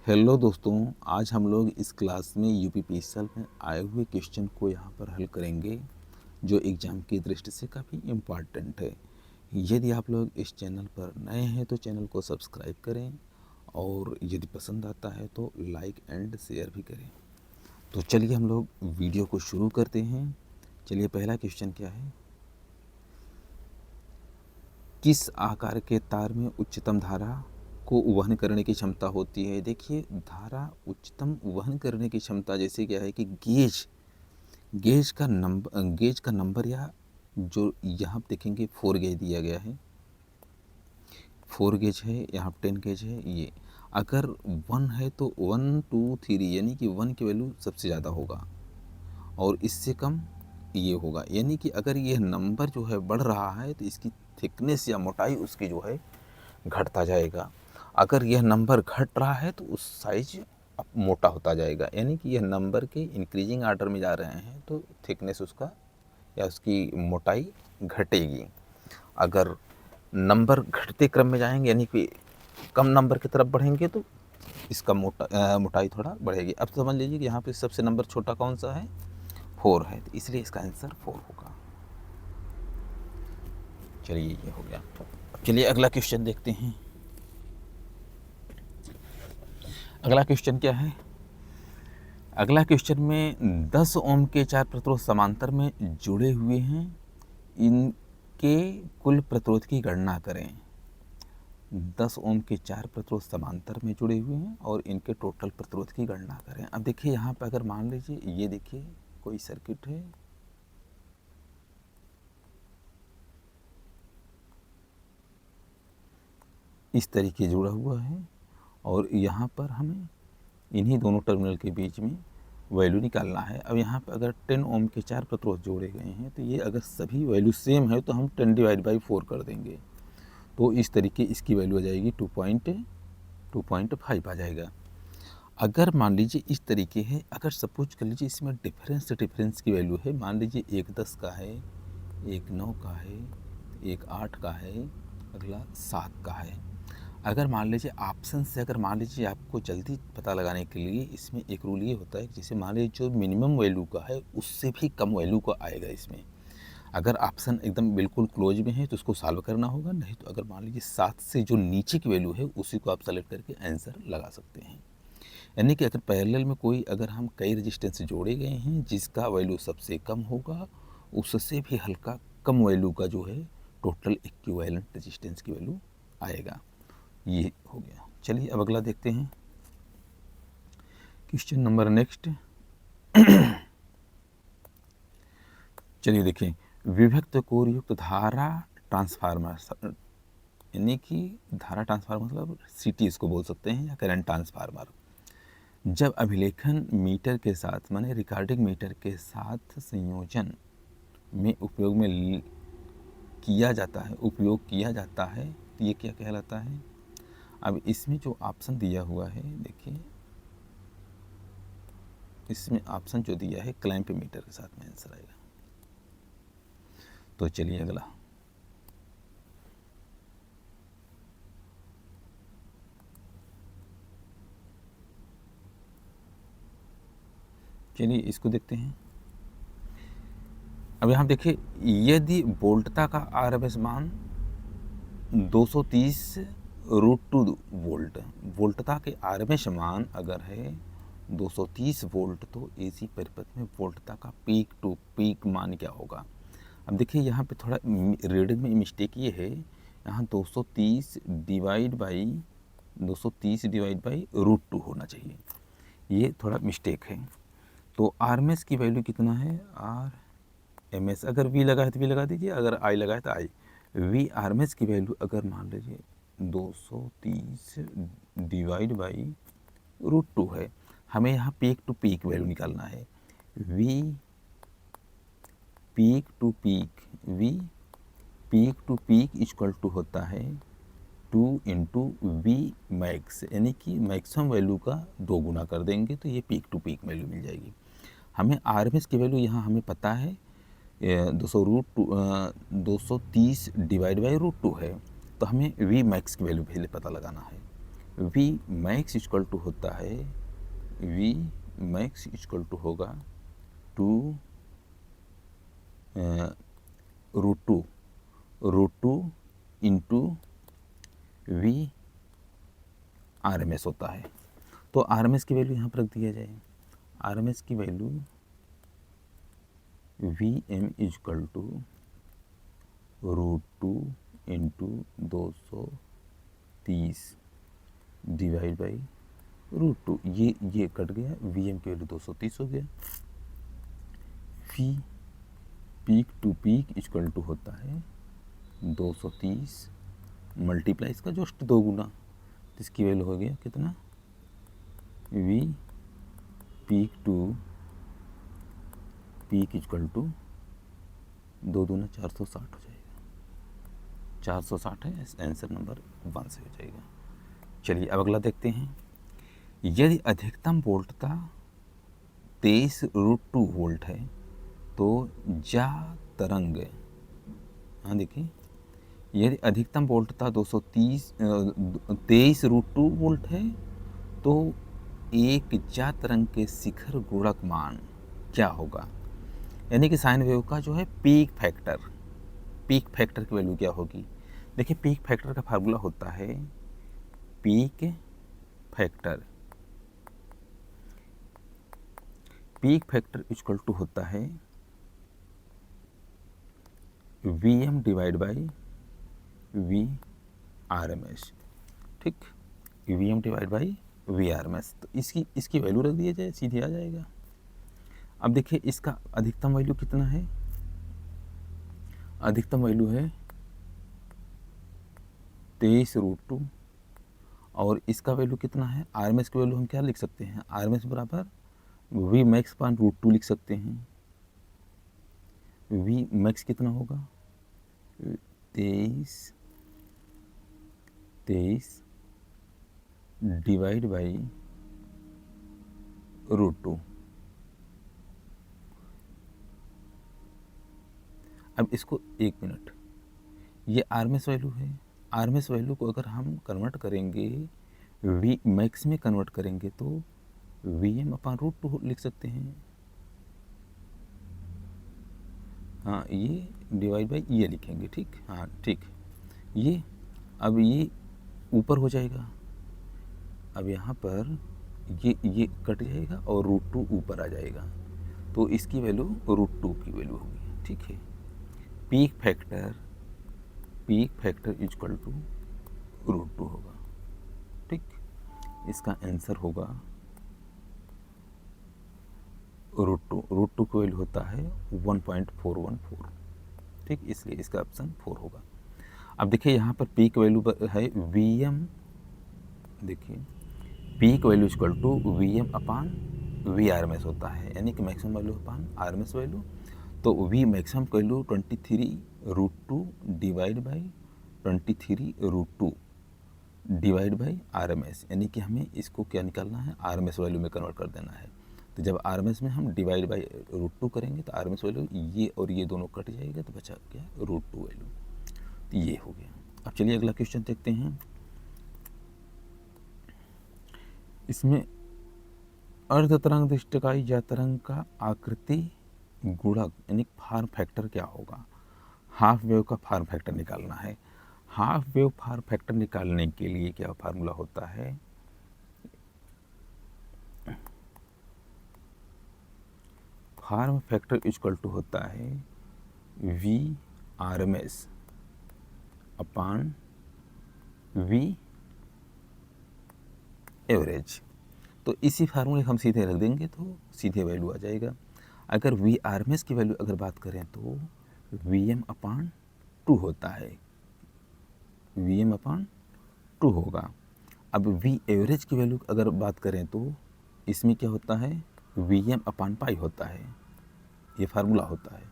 Hello दोस्तों, आज हम लोग इस क्लास में यूपीपीएसएल में आए हुए क्वेश्चन को यहाँ पर हल करेंगे, जो एग्ज़ाम की दृष्टि से काफ़ी इम्पॉर्टेंट है। यदि आप लोग इस चैनल पर नए हैं तो चैनल को सब्सक्राइब करें और यदि पसंद आता है तो लाइक एंड शेयर भी करें। तो चलिए हम लोग वीडियो को शुरू करते हैं। चलिए पहला क्वेश्चन क्या है, किस आकार के तार में उच्चतम धारा को वहन करने की क्षमता होती है। देखिए, धारा उच्चतम वहन करने की क्षमता जैसे क्या है कि गेज का नंबर या जो यहाँ देखेंगे 4 गेज दिया गया है, 4 गेज है, यहाँ 10 गेज है। ये अगर 1 है तो 1 2 3 यानी कि 1 की वैल्यू सबसे ज़्यादा होगा और इससे कम ये होगा, यानी कि अगर ये नंबर जो है बढ़ रहा है तो इसकी थिकनेस या मोटाई उसकी जो है घटता जाएगा। अगर यह नंबर घट रहा है तो उस साइज मोटा होता जाएगा, यानी कि यह नंबर के इंक्रीजिंग आर्डर में जा रहे हैं तो थिकनेस उसका या उसकी मोटाई घटेगी। अगर नंबर घटते क्रम में जाएंगे यानी कि कम नंबर की तरफ बढ़ेंगे तो इसका मोटाई थोड़ा बढ़ेगी। अब समझ लीजिए कि यहाँ पे सबसे नंबर छोटा कौन सा है, 4 है, तो इसलिए इसका आंसर 4 होगा। चलिए ये हो गया। चलिए अगला क्वेश्चन देखते हैं। अगला क्वेश्चन क्या है, अगला क्वेश्चन में 10 ओम के 4 प्रतिरोध समांतर में जुड़े हुए हैं, इनके कुल प्रतिरोध की गणना करें। 10 ओम के 4 प्रतिरोध समांतर में जुड़े हुए हैं और इनके टोटल प्रतिरोध की गणना करें। अब देखिए यहाँ पर अगर मान लीजिए ये देखिए कोई सर्किट है, इस तरीके जुड़ा हुआ है और यहाँ पर हमें इन्हीं दोनों टर्मिनल के बीच में वैल्यू निकालना है। अब यहाँ पर अगर 10 ओम के 4 प्रतिरोध जोड़े गए हैं तो ये अगर सभी वैल्यू सेम है तो हम 10/4 कर देंगे, तो इस तरीके इसकी वैल्यू आ जाएगी 2.5 आ जाएगा। अगर मान लीजिए इस तरीके है, अगर सपोज कर लीजिए इसमें डिफरेंस की वैल्यू है, मान लीजिए एक 10 का है, एक 9 का है, एक 8 का है, अगला 7 का है। अगर मान लीजिए ऑप्शन से अगर मान लीजिए आपको जल्दी पता लगाने के लिए इसमें एक रूल ये होता है कि जैसे मान लीजिए जो मिनिमम वैल्यू का है उससे भी कम वैल्यू का आएगा इसमें। अगर ऑप्शन एकदम बिल्कुल क्लोज में है तो उसको सॉल्व करना होगा, नहीं तो अगर मान लीजिए 7 से जो नीचे की वैल्यू है उसी को आप सेलेक्ट करके आंसर लगा सकते हैं। यानी कि अगर पैरेलल में कोई अगर हम कई रजिस्टेंस जोड़े गए हैं जिसका वैल्यू सबसे कम होगा उससे भी हल्का कम वैल्यू का जो है टोटल इक्विवेलेंट रजिस्टेंस की वैल्यू आएगा। ये हो गया। चलिए अब अगला देखते हैं क्वेश्चन नंबर नेक्स्ट। चलिए देखें, विभक्त कोर युक्त धारा ट्रांसफार्मर, यानी कि धारा ट्रांसफार्मर मतलब सीटी इसको बोल सकते हैं या करंट ट्रांसफार्मर, जब अभिलेखन मीटर के साथ माने रिकॉर्डिंग मीटर के साथ संयोजन में उपयोग किया जाता है तो ये क्या कहलाता है। अब इसमें जो ऑप्शन दिया हुआ है, देखिए इसमें ऑप्शन जो दिया है क्लैंप मीटर के साथ में आंसर आएगा। तो चलिए अगला, चलिए इसको देखते हैं। अब यहाँ देखिए, यदि वोल्टता का आरएमएस मान 230√2 वोल्ट, वोल्टता के आरएमएस मान अगर है 230 वोल्ट तो एसी परिपथ में वोल्टता का पीक टू पीक मान क्या होगा। अब देखिए यहाँ पे थोड़ा रीडिंग में मिस्टेक ये है, यहाँ 230 डिवाइड बाई √2 होना चाहिए, ये थोड़ा मिस्टेक है। तो आरएमएस की वैल्यू कितना है, आरएमएस अगर वी लगा है तो वी लगा दीजिए, अगर आई लगा है तो आई। वी आरएमएस की वैल्यू अगर मान लीजिए 230 डिवाइड बाई √2 है, हमें यहाँ पीक टू पीक वैल्यू निकालना है। V peak to peak equal to होता है 2 इंटू वी मैक्स, यानी कि मैक्सिमम वैल्यू का 2 गुना कर देंगे तो ये पीक टू पीक वैल्यू मिल जाएगी। हमें आरएमएस की वैल्यू यहाँ हमें पता है 230 डिवाइड बाई √2 है, तो हमें वी मैक्स की वैल्यू पहले पता लगाना है। वी मैक्स इक्वल टू होता है, वी मैक्स इक्वल टू होगा two root two into V R M S होता है। तो आर एम एस की वैल्यू यहाँ पर रख दिया जाए, आर एम एस की value V M equal to root two into 230 divide by root two, ये कट गया, वी एम की वैल्यू 230 हो गया। V peak to peak equal to होता है 230 मल्टीप्लाई इसका जस्ट 2 गुना, तो इसकी वैल्यू हो गया कितना, V peak to peak equal to 2 दूना 460 हो जाएगा, 460 है आंसर नंबर 1 से हो जाएगा। चलिए अब अगला देखते हैं। यदि अधिकतम वोल्टता 23√2 वोल्ट है तो जा तरंग, हाँ देखिए, यदि अधिकतम वोल्टता 23√2 वोल्ट है तो एक जा तरंग के शिखर गुणक मान क्या होगा। यानी कि साइन वेव का जो है पीक फैक्टर की वैल्यू क्या होगी। देखिए पीक फैक्टर का फार्मूला होता है, पीक फैक्टर इक्वल टू होता है V M divide by V R M S, ठीक, V M divide by V R M S. तो इसकी वैल्यू रख दिया जाए, सीधे आ जाएगा। अब देखिए इसका अधिकतम वैल्यू कितना है, अधिकतम वैल्यू है 23√2 और इसका वैल्यू कितना है, आर एम एस की वैल्यू हम क्या लिख सकते हैं, आर एम एस बराबर वी मैक्स पान √2 लिख सकते हैं। वी मैक्स कितना होगा, 23 डिवाइड बाई √2। अब इसको एक मिनट, ये आरएमएस वैल्यू है, आरएमएस वैल्यू को अगर हम कन्वर्ट करेंगे वी मैक्स में कन्वर्ट करेंगे तो वी एम अपॉन √2 लिख सकते हैं। हाँ ये डिवाइड बाई ये लिखेंगे, ठीक, हाँ ठीक, ये अब ये ऊपर हो जाएगा, अब यहाँ पर ये कट जाएगा और √2 ऊपर आ जाएगा, तो इसकी वैल्यू √2 की वैल्यू होगी, ठीक है। पीक फैक्टर इक्वल टू √2 होगा, ठीक, इसका आंसर होगा √2 की वैल्यू होता है 1.414, ठीक, इसलिए इसका ऑप्शन 4 होगा। अब देखिए यहाँ पर पीक वैल्यू है वी एम, देखिए peak value equal to V M upon V R M S होता है, यानी कि maximum value upon R M S value. तो V maximum value 23√2 divide by 23√2 divide by R M S, यानी कि हमें इसको क्या निकालना है, आर एम एस वैल्यू में कन्वर्ट कर देना है। तो जब आर एम एस में हम डिवाइड बाई √2 करेंगे तो आर एम एस वैल्यू ये और ये दोनों कट जाएगा, तो बचा क्या, √2 वैल्यू, तो ये हो गया। अब चलिए अगला क्वेश्चन देखते हैं। इसमें अर्ध तरंग दृष्टिकाई या तरंग का आकृति गुणक यानी फार्म फैक्टर क्या होगा। हाफ वेव का फार्म फैक्टर निकालना है। हाफ वेव फार्म फैक्टर निकालने के लिए क्या फार्मूला होता है, फार्म फैक्टर इक्वल टू होता है V R M S upon V average. तो इसी फार्मूले हम सीधे रख देंगे तो सीधे वैल्यू आ जाएगा। अगर वी आर एम एस की वैल्यू अगर बात करें तो वी एम अपान 2 होता है, वी एम अपान 2 होगा। अब वी एवरेज की वैल्यू अगर बात करें तो इसमें क्या होता है, वी एम अपान पाई होता है, ये फार्मूला होता है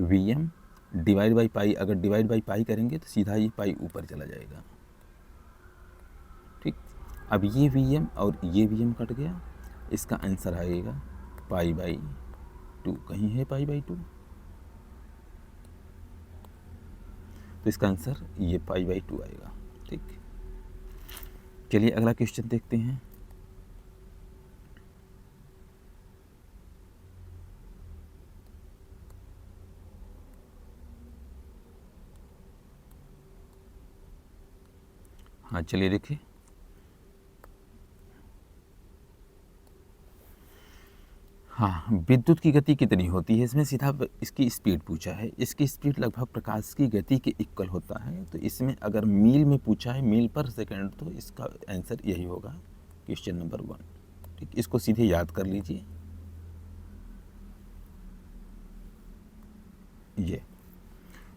V M divide by pi. अगर डिवाइड बाई पाई करेंगे तो सीधा ये पाई ऊपर चला जाएगा, ठीक। अब ये वी एम और ये वी एम कट गया, इसका आंसर आएगा पाई बाई 2, कहीं है पाई बाई 2, तो इसका आंसर ये पाई बाई 2 आएगा, ठीक। चलिए अगला क्वेश्चन देखते हैं। हाँ चलिए देखिए, हाँ विद्युत की गति कितनी होती है, इसमें सीधा इसकी स्पीड पूछा है। इसकी स्पीड लगभग प्रकाश की गति के इक्वल होता है। तो इसमें अगर मील में पूछा है, मील पर सेकंड, तो इसका आंसर यही होगा, क्वेश्चन नंबर 1। ठीक, इसको सीधे याद कर लीजिए ये।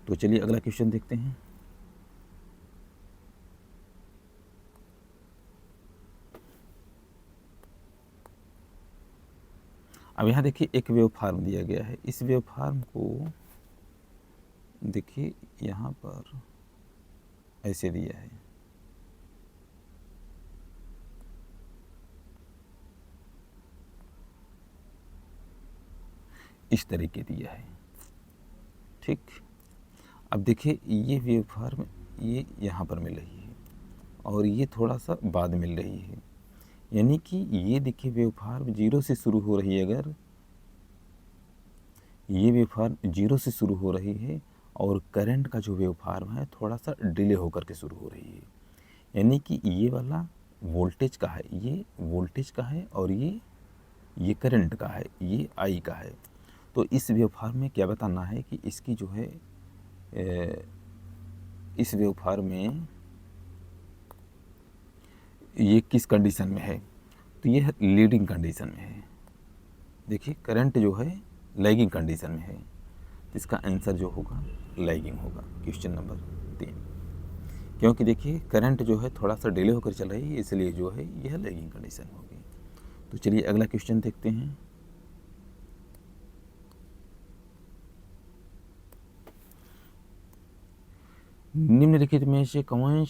तो चलिए अगला क्वेश्चन देखते हैं। अब यहाँ देखिए एक वेव फॉर्म दिया गया है। इस वेव फॉर्म को देखिए यहाँ पर ऐसे दिया है, इस तरीके दिया है। ठीक, अब देखिए ये वेव फॉर्म ये यहाँ पर मिल रही है और ये थोड़ा सा बाद मिल रही है, यानी कि ये देखिए वेव फॉर्म 0 से शुरू हो रही है। अगर ये वेव फॉर्म 0 से शुरू हो रही है और करंट का जो वेव फॉर्म है थोड़ा सा डिले होकर के शुरू हो रही है, यानी कि ये वाला वोल्टेज का है, ये वोल्टेज का है और ये करंट का है, ये आई का है। तो इस वेव फॉर्म में क्या बताना है कि इसकी जो है इस वेव फॉर्म में ये किस कंडीशन में है। तो ये लीडिंग कंडीशन में है। देखिए करंट जो है लैगिंग कंडीशन में है, तो इसका आंसर जो होगा लैगिंग होगा, क्वेश्चन नंबर 3। क्योंकि देखिए करंट जो है थोड़ा सा डिले होकर चल रही है, इसलिए जो है यह लैगिंग कंडीशन होगी। तो चलिए अगला क्वेश्चन देखते हैं। निम्नलिखित में से कौन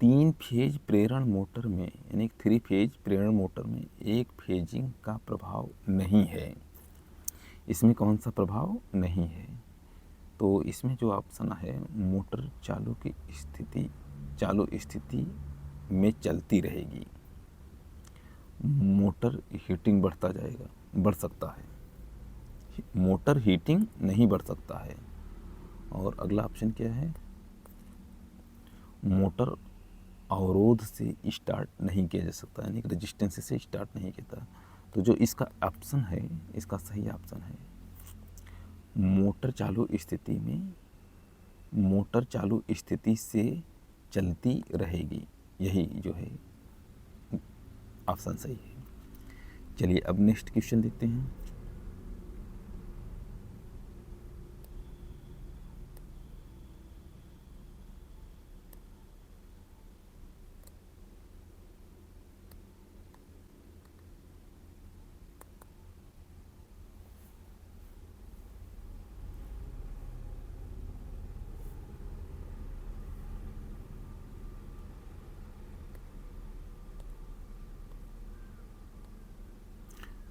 3 फेज प्रेरण मोटर में, यानी 3 फेज प्रेरण मोटर में एक फेजिंग का प्रभाव नहीं है। इसमें कौन सा प्रभाव नहीं है? तो इसमें जो ऑप्शन है, मोटर चालू स्थिति में चलती रहेगी, मोटर हीटिंग बढ़ सकता है, मोटर हीटिंग नहीं बढ़ सकता है। और अगला ऑप्शन क्या है, मोटर अवरोध से स्टार्ट नहीं किया जा सकता, यानी कि रेजिस्टेंस से स्टार्ट नहीं किया। तो जो इसका ऑप्शन है, इसका सही ऑप्शन है मोटर चालू स्थिति से चलती रहेगी, यही जो है ऑप्शन सही है। चलिए अब नेक्स्ट क्वेश्चन देखते हैं।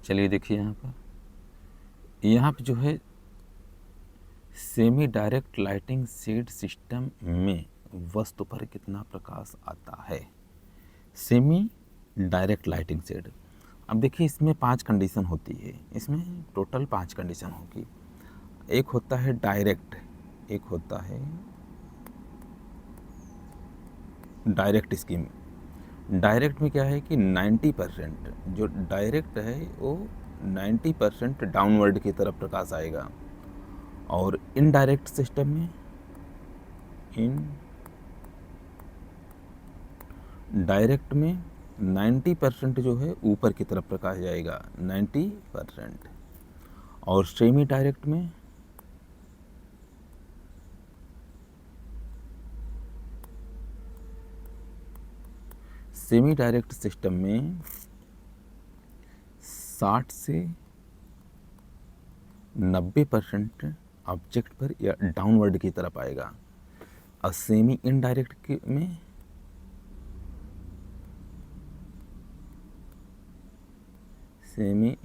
चलिए देखिए यहाँ पर जो है semi direct lighting shade system में वस्तु पर कितना प्रकाश आता है। सेमी डायरेक्ट लाइटिंग शेड, अब देखिए इसमें 5 कंडीशन होती है, इसमें टोटल 5 कंडीशन होगी। एक होता है डायरेक्ट, एक होता है डायरेक्ट स्कीम। डायरेक्ट में क्या है कि 90% जो डायरेक्ट है वो 90% डाउनवर्ड की तरफ प्रकाश आएगा। और इनडायरेक्ट सिस्टम में डायरेक्ट में 90% जो है ऊपर की तरफ प्रकाश जाएगा, 90%। और सेमी डायरेक्ट में सिस्टम में 60 से 90% ऑब्जेक्ट पर या डाउनवर्ड की तरफ आएगा। और सेमी इनडायरेक्ट में सेमी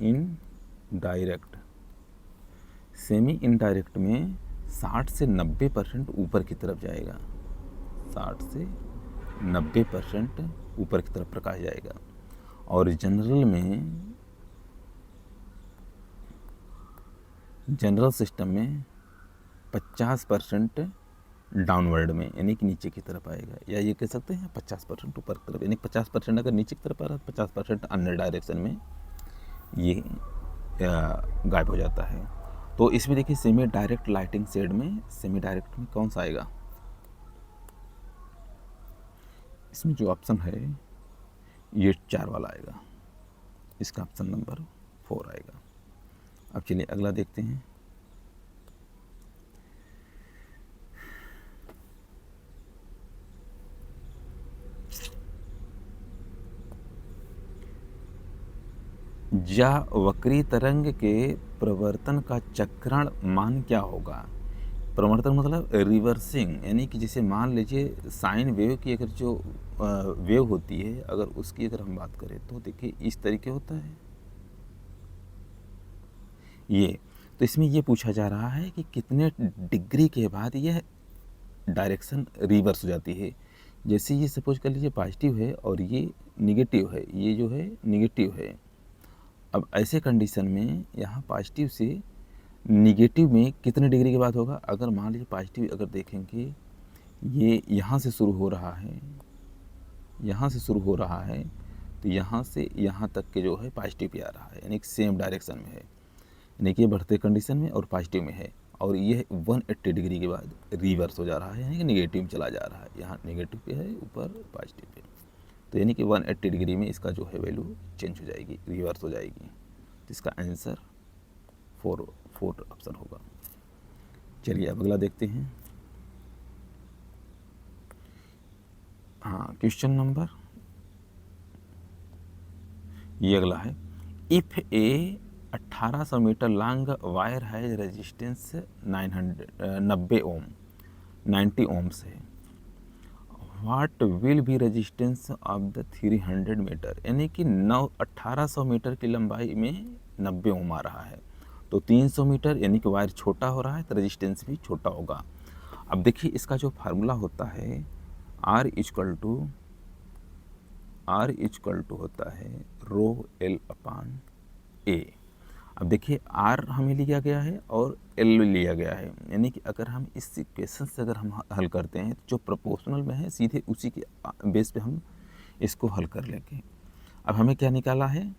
इनडायरेक्ट में 60 से 90% ऊपर की तरफ जाएगा, 60 से 90% ऊपर की तरफ प्रकाश जाएगा। और जनरल सिस्टम में 50% डाउनवर्ड में, यानी कि नीचे की तरफ आएगा, या ये कह सकते हैं 50% ऊपर की तरफ, यानी 50% अगर नीचे की तरफ आ रहा है, 50% अन्य डायरेक्शन में ये गायब हो जाता है। तो इसमें देखिए सेमी डायरेक्ट लाइटिंग शेड में, सेमी डायरेक्ट में कौन सा आएगा? इसमें जो ऑप्शन है ये 4 वाला आएगा, इसका ऑप्शन नंबर 4 आएगा। अब चलिए अगला देखते हैं। या वक्री तरंग के प्रवर्तन का चक्रण मान क्या होगा? प्रवर्तन मतलब रिवर्सिंग, यानी कि जैसे मान लीजिए साइन वेव की अगर जो वेव होती है, अगर उसकी अगर हम बात करें तो देखिए इस तरीके होता है ये। तो इसमें ये पूछा जा रहा है कि कितने डिग्री के बाद यह डायरेक्शन रिवर्स हो जाती है। जैसे ये सपोज कर लीजिए पॉजिटिव है और ये निगेटिव है, ये जो है निगेटिव है। अब ऐसे कंडीशन में यहाँ पॉजिटिव से निगेटिव में कितने डिग्री के बाद होगा? अगर मान लीजिए पॉजिटिव अगर देखेंगे, ये यहाँ से शुरू हो रहा है, यहाँ से शुरू हो रहा है, तो यहाँ से यहाँ तक के जो है पॉजिटिव पे आ रहा है, यानी कि सेम डायरेक्शन में है, यानी कि ये बढ़ते कंडीशन में और पॉजिटिव में है। और ये 180 डिग्री के बाद रिवर्स हो जा रहा है, यानी कि निगेटिव में चला जा रहा है। यहाँ निगेटिव पे है, ऊपर पॉजिटिव पे, तो यानी कि 180 डिग्री में इसका जो है वैल्यू चेंज हो जाएगी, रिवर्स हो जाएगी। तो इसका आंसर 4 ऑप्शन होगा। चलिए अब अगला देखते हैं। हाँ, क्वेश्चन नंबर ये अगला है। If a 1800 metre long wire has resistance 90 ohm, 90 ohms है, what will be resistance of the 300 metre, यानी कि 1800 मीटर की लंबाई में 90 ओम आ रहा है, तो 300 मीटर यानी कि वायर छोटा हो रहा है तो रेजिस्टेंस भी छोटा होगा। अब देखिए इसका जो फार्मूला होता है R इक्वल टू होता है रो L अपान A। अब देखिए R हमें लिया गया है और L लिया गया है, यानी कि अगर हम इस इक्वेशन से अगर हम हल करते हैं तो जो प्रोपोर्शनल में है सीधे उसी के बेस पे हम इसको हल कर लेंगे। अब हमें क्या निकाला है?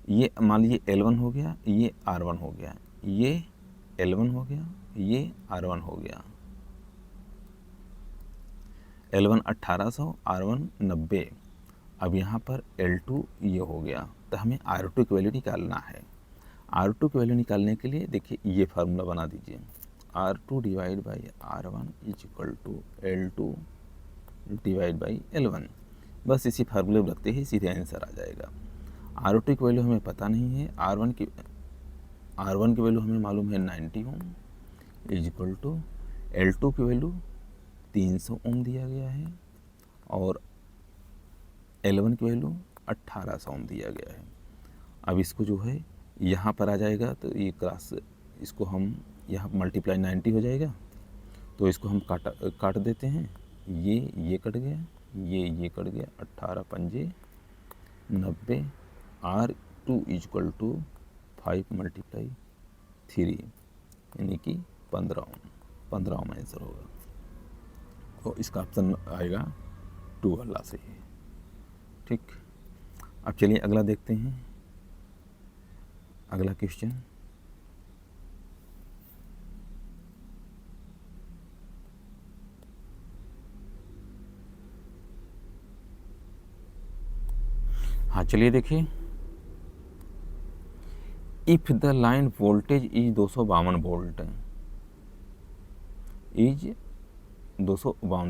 ये मान लीजिए L1 हो गया, ये R1 हो गया, ये L1 हो गया, ये R1 हो गया। L1 1800, R1 90। अब यहाँ पर L2 ये हो गया, तो हमें R2 की वैल्यू निकालना है। R2 की वैल्यू निकालने के लिए देखिए ये फार्मूला बना दीजिए, R2 divide by R1 is equal to L2 divide by L1। बस इसी फार्मूले में रखते ही सीधे आंसर आ जाएगा। R2 की वैल्यू हमें पता नहीं है, R1 की वैल्यू हमें मालूम है 90 ओम इज इक्वल टू L2 की वैल्यू 300 ओम दिया गया है और L1 की वैल्यू 1800 ओम दिया गया है। अब इसको जो है यहाँ पर आ जाएगा, तो ये क्रॉस, इसको हम यहाँ मल्टीप्लाई 90 हो जाएगा, तो इसको हम काट देते हैं। ये कट गया, ये कट गया, 18 पंजे 90, R2 इक्वल टू 5 मल्टीप्लाई 3 यानी कि 15 ओम आंसर होगा। तो इसका ऑप्शन आएगा 2 वाला से। ठीक, अब चलिए अगला देखते हैं। अगला क्वेश्चन, हाँ चलिए देखिए। If the line voltage is 252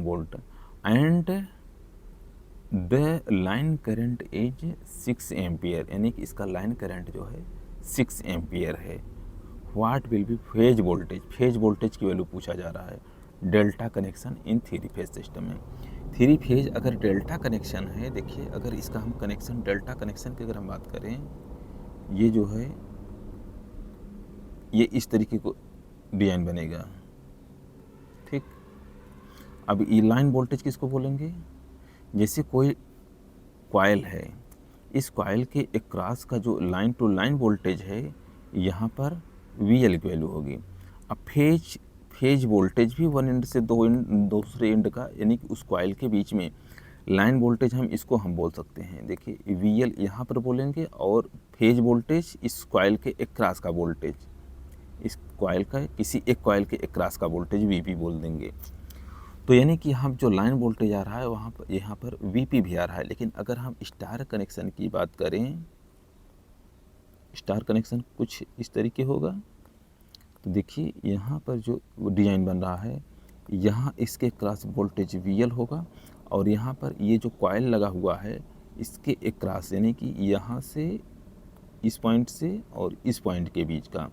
volt, and the line current is 6 ampere, यानी कि इसका लाइन करंट जो है 6 एम्पियर है, what will B phase voltage, phase voltage की वैल्यू पूछा जा रहा है। Delta connection in 3 phase system में, 3 फेज अगर डेल्टा कनेक्शन है, देखिए अगर इसका हम कनेक्शन डेल्टा कनेक्शन की अगर हम बात करें, ये जो है ये इस तरीके को डिजाइन बनेगा। ठीक, अब ये लाइन वोल्टेज किसको बोलेंगे? जैसे कोई कॉइल है, इस कॉइल के अक्रॉस का जो लाइन टू लाइन वोल्टेज है यहाँ पर VL की वैल्यू होगी। अब फेज वोल्टेज भी वन एंड से दूसरे एंड का, यानी कि उस कॉइल के बीच में लाइन वोल्टेज हम बोल सकते हैं। देखिए VL यहाँ पर बोलेंगे और फेज वोल्टेज इस कॉइल के अक्रॉस का वोल्टेज, इस कॉइल का किसी एक कॉइल के अक्रॉस का वोल्टेज VP बोल देंगे। तो यानी कि यहाँ जो लाइन वोल्टेज आ रहा है वहाँ पर यहाँ पर VP भी आ रहा है। लेकिन अगर हम स्टार कनेक्शन की बात करें, स्टार कनेक्शन कुछ इस तरीके होगा। तो देखिए यहाँ पर जो डिज़ाइन बन रहा है, यहाँ इसके क्रॉस वोल्टेज VL होगा और यहाँ पर ये जो कॉइल लगा हुआ है इसके एक क्रॉस, यानी कि यहाँ से इस पॉइंट से और इस पॉइंट के बीच का,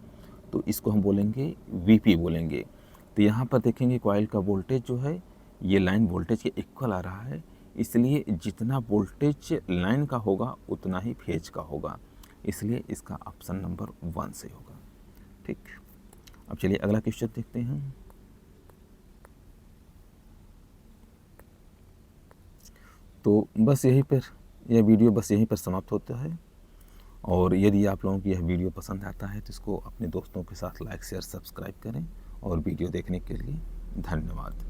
तो इसको हम बोलेंगे VP बोलेंगे। तो यहाँ पर देखेंगे कॉइल का वोल्टेज जो है ये लाइन वोल्टेज के इक्वल आ रहा है, इसलिए जितना वोल्टेज लाइन का होगा उतना ही फेज का होगा, इसलिए इसका ऑप्शन नंबर 1 से होगा। ठीक, अब चलिए अगला क्वेश्चन देखते हैं। तो बस यहीं पर यह वीडियो बस यहीं पर समाप्त होता है। और यदि आप लोगों की यह वीडियो पसंद आता है तो इसको अपने दोस्तों के साथ लाइक शेयर सब्सक्राइब करें। और वीडियो देखने के लिए धन्यवाद।